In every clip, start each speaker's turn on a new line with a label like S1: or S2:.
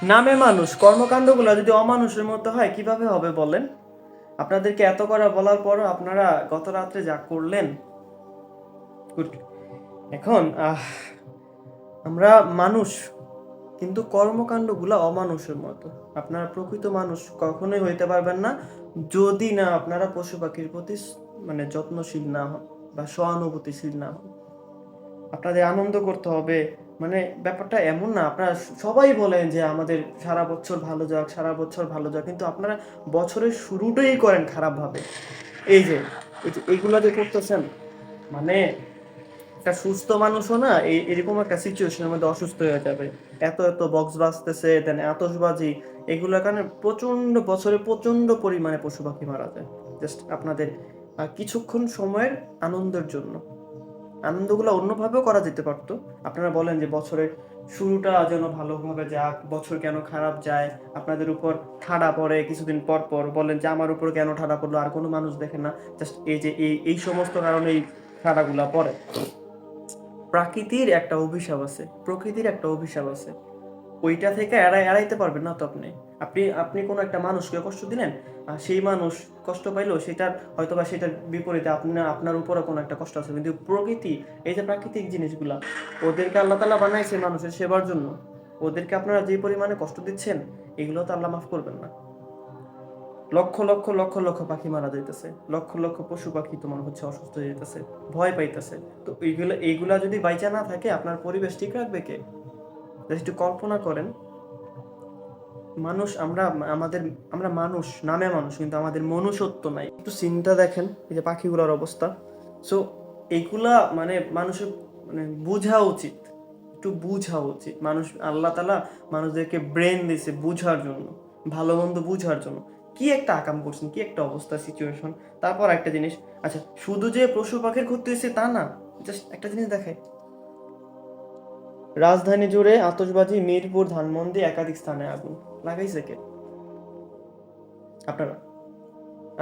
S1: নামে মানুষ, কর্মকাণ্ডগুলো যদি অমানুষের মতো হয় কিভাবে হবে বলেন? আপনাদেরকে এত করা বলার পরও আপনারা গত রাত্রে যা করলেন। গুড। এখন আমরা মানুষ, কিন্তু কর্মকাণ্ডগুলো অমানুষের মতো। আপনারা প্রকৃত মানুষ কখনোই হইতে পারবেন না যদি না আপনারা পশু পাখির প্রতি মানে যত্নশীল না হন বা সহানুভূতিশীল না হন। আপনাদের আনন্দ করতে হবে, মানে ব্যাপারটা এমন না। আপনারা সবাই বলেন যে আমাদের সারা বছর ভালো যাক, সারা বছর ভালো যাক, কিন্তু আপনারা বছরের শুরুটাই করেন খারাপভাবে। এই যে এইগুলা যে করতেছেন, মানে একটা সুস্থ মানুষও না এরকম একটা সিচুয়েশনের মধ্যে অসুস্থ হয়ে যাবে। এত এত বক্স বাজতেছে, দেন আতশবাজি, এগুলোর কারণে প্রচন্ড বছরে প্রচন্ড পরিমাণে পশু পাখি মারা যায়। জাস্ট আপনাদের কিছুক্ষণ সময়ের আনন্দের জন্য। আনন্দগুলো অন্যভাবেও করা যেতে পারতো। আপনারা বলেন যে বছরের শুরুটা যেন ভালোভাবে যাক, বছর কেন খারাপ যায়, আপনাদের উপর ঠাডা পড়ে কিছুদিন পর পর, বলেন যে আমার উপর কেন ঠাডা পড়লো, আর কোনো মানুষ দেখে না। জাস্ট এই যে এই সমস্ত কারণেই ঠাডাগুলা পড়ে। প্রাকৃতির একটা অভিশাপ আছে, প্রকৃতির একটা অভিশাপ আছে। ওইটা থেকে এড়াইতে পারবেন না তো আপনি। আপনি আপনি কোনো একটা মানুষকে কষ্ট দিলেন, আর সেই মানুষ কষ্ট পাইলো, সেটার হয়তোবা সেটার বিপরীতে আপনার উপরে কোনো একটা কষ্ট আছে। কিন্তু প্রকৃতি, এই যে প্রাকৃতিক জিনিসগুলা, ওদেরকে আল্লাহ তাআলা বানাইছে মানুষের সেবার জন্য। ওদেরকে আপনারা যে পরিমাণে কষ্ট দিচ্ছেন, এগুলো তো আল্লাহ মাফ করবেন না। লক্ষ লক্ষ লক্ষ লক্ষ পাখি মারা যাইতেছে, লক্ষ লক্ষ পশু পাখি তোমার হচ্ছে অসুস্থ হয়ে যেতেছে, ভয় পাইতেছে। তো এইগুলা যদি বাইচা না থাকে, আপনার পরিবেশ ঠিক রাখবে কে? একটু কল্পনা করেন। মানুষ আমরা, আমাদের, আমরা মানুষ, নামে মানুষ, কিন্তু আমাদের মনুষ্যত্ব নাই। একটু চিন্তা দেখেন, এই যে পাখিগুলোর অবস্থা। সো এইগুলা মানে মানুষের মানে বোঝা উচিত, একটু বোঝা উচিত। মানুষ, আল্লাহ তাআলা মানুষদেরকে ব্রেন দিয়েছে বুঝার জন্য, ভালো মন্দ বুঝার জন্য। কি একটা আকাম করছেন, কি একটা অবস্থা, সিচুয়েশন। তারপর একটা জিনিস, আচ্ছা, শুধু যে পশু পাখির ক্ষতি হয়েছে তা না, জাস্ট একটা জিনিস দেখায়। রাজধানী জুড়ে আতশবাজি, মিরপুর, ধানমন্ডি, একাধিক স্থানে আগুন লাগাইছে কে? আপনারা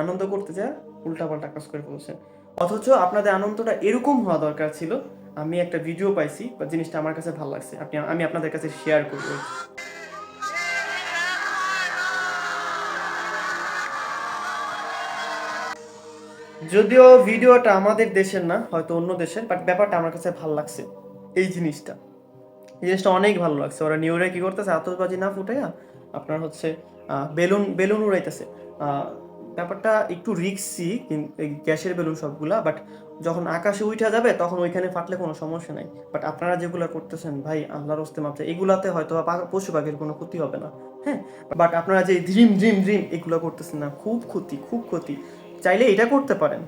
S1: আনন্দ করতে যা উল্টাপাল্টা কাজ করে ফেলছেন। অথচ আপনাদের আনন্দটা এরকম হওয়া দরকার ছিল। আমি একটা ভিডিও পাইছি বা জিনিসটা আমার কাছে ভালো লাগছে, আমি আপনাদের কাছে শেয়ার করবো। যদিও ভিডিওটা আমাদের দেশের না, হয়তো অন্য দেশের, বাট ব্যাপারটা আমার কাছে ভালো লাগছে। এই জিনিসটা এই জিনিসটা অনেক ভালো লাগছে। ওরা নিউরে কি করতেছে, আতশবাজি না ফুটাইয়া আপনার হচ্ছে বেলুন বেলুন উড়াইতেছে। ব্যাপারটা একটু রিস্কি, এই গ্যাসের বেলুন সবগুলা, বাট যখন আকাশে উঠা যাবে তখন ওইখানে ফাটলে কোনো সমস্যা নাই। বাট আপনারা যেগুলো করতেছেন ভাই, আল্লাহর হস্তে মাপছে, এগুলাতে হয়তো পশু পাখির কোনো ক্ষতি হবে না। হ্যাঁ, বাট আপনারা যে ড্রিম ড্রিম ড্রিম এগুলো করতেছেন না, খুব ক্ষতি, খুব ক্ষতি। চাইলে এটা করতে পারেন,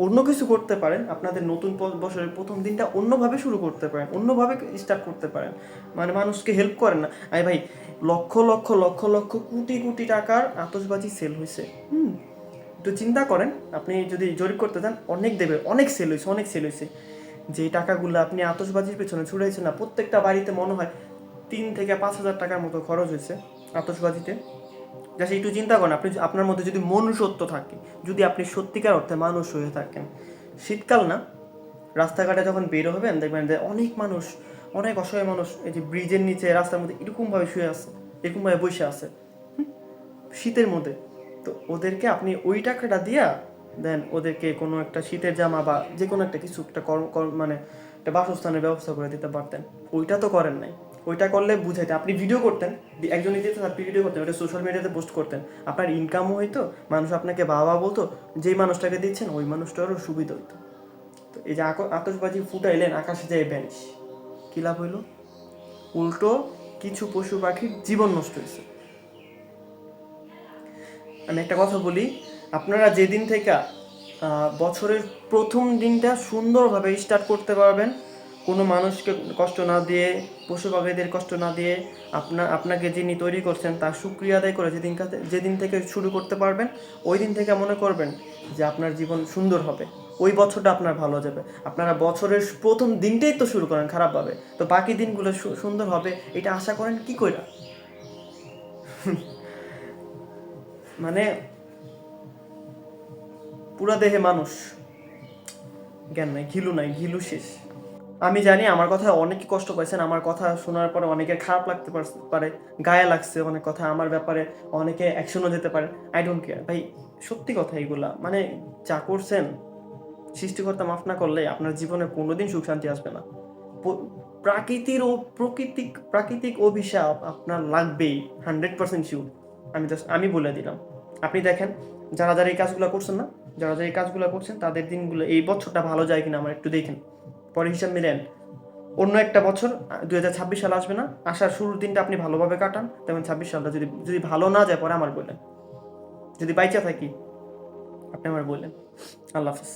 S1: অন্য কিছু করতে পারেন। আপনাদের নতুন বছরের প্রথম দিনটা অন্যভাবে শুরু করতে পারেন, অন্যভাবে স্টার্ট করতে পারেন। মানে মানুষকে হেল্প করেন না। আরে ভাই, লক্ষ লক্ষ লক্ষ লক্ষ কোটি কোটি টাকার আতশবাজি সেল হয়েছে। একটু চিন্তা করেন, আপনি যদি জরিপ করতে চান, অনেক দেবে, অনেক সেল হয়েছে, অনেক সেল হয়েছে। যে টাকাগুলো আপনি আতশবাজির পেছনে ছুড়াইছেন না, প্রত্যেকটা বাড়িতে মনে হয় 3 থেকে 5 হাজার টাকার মতো খরচ হয়েছে আতশবাজিতে। জাস্ট একটু চিন্তা করেন, আপনি আপনার মধ্যে যদি মনুষ্যত্ব থাকে, যদি আপনি সত্যিকার অর্থে মানুষ হয়ে থাকেন, শীতকাল না, রাস্তাঘাটে যখন বের হবেন দেখবেন যে অনেক মানুষ, অনেক অসহায় মানুষ এই যে ব্রিজের নিচে রাস্তার মধ্যে এরকমভাবে শুয়ে আছে, এরকমভাবে বসে আছে শীতের মধ্যে। তো ওদেরকে আপনি ওই টাকাটা দিয়া দেন, ওদেরকে কোনো একটা শীতের জামা বা যে কোনো একটা কিছু একটা মানে একটা বাসস্থানের ব্যবস্থা করে দিতে পারতেন। ওইটা তো করেন নাই। ওইটা করলে বুঝাইতে আপনি ভিডিও করতেন, একজন দিতে আপনি ভিডিও করতেন, ওটা সোশ্যাল মিডিয়াতে পোস্ট করতেন, আপনার ইনকামও হইতো, মানুষ আপনাকে বাবা বলতো, যেই মানুষটাকে দিচ্ছেন ওই মানুষটারও সুবিধা হইতো। তো এই যে আতশবাজি ফুটাইলেন, আকাশে যায় ভ্যানিশ, কী লাভ হইল? উল্টো কিছু পশু পাখির জীবন নষ্ট হয়েছে। আমি একটা কথা বলি, আপনারা যেদিন থেকে বছরের প্রথম দিনটা সুন্দরভাবে স্টার্ট করতে পারবেন, কোনো মানুষকে কষ্ট না দিয়ে, পশু পাখিদের কষ্ট না দিয়ে, আপনাকে যিনি তৈরি করছেন তার শুকরিয়া আদায় করে যেদিন থেকে শুরু করতে পারবেন, ওই দিন থেকে মনে করবেন যে আপনার জীবন সুন্দর হবে, ওই বছরটা আপনার ভালো যাবে। আপনারা বছরের প্রথম দিনটাই তো শুরু করেন খারাপভাবে, তো বাকি দিনগুলো সুন্দর হবে এটা আশা করেন কি কইরা? মানে পুরা দেহে মানুষ, জ্ঞান নাই, ঘিলু নাই, ঘিলু শেষ। আমি জানি আমার কথা অনেকে কষ্ট পাইছেন, আমার কথা শোনার পরে অনেকের খারাপ লাগতে পারে, গায়ে লাগছে অনেক কথা আমার ব্যাপারে, অনেকে অ্যাকশনও যেতে পারে। আই ডোন্ট কেয়ার ভাই, সত্যি কথা এগুলা। মানে যা করছেন, সৃষ্টিকর্তা মাফ না করলে আপনার জীবনে কোনোদিন সুখ শান্তি আসবে না। প্রাকৃতির ও প্রাকৃতিক অভিশাপ আপনার লাগবেই, 100% শিওর। আমি বলে দিলাম। আপনি দেখেন, যারা এই কাজগুলো করছেন না, যারা এই কাজগুলো করছেন, তাদের দিনগুলো এই বছরটা ভালো যায় কিনা আমার একটু দেখেন, পরে হিসাব মিলেন। অন্য একটা বছর 2026 সাল আসবে না, আসার শুরুর দিনটা আপনি ভালোভাবে কাটান, তেমন 26 সালটা যদি যদি ভালো না যায় পরে আমার বললেন, যদি বাইচা থাকি আপনি আমার বললেন। আল্লাহ হাফিজ।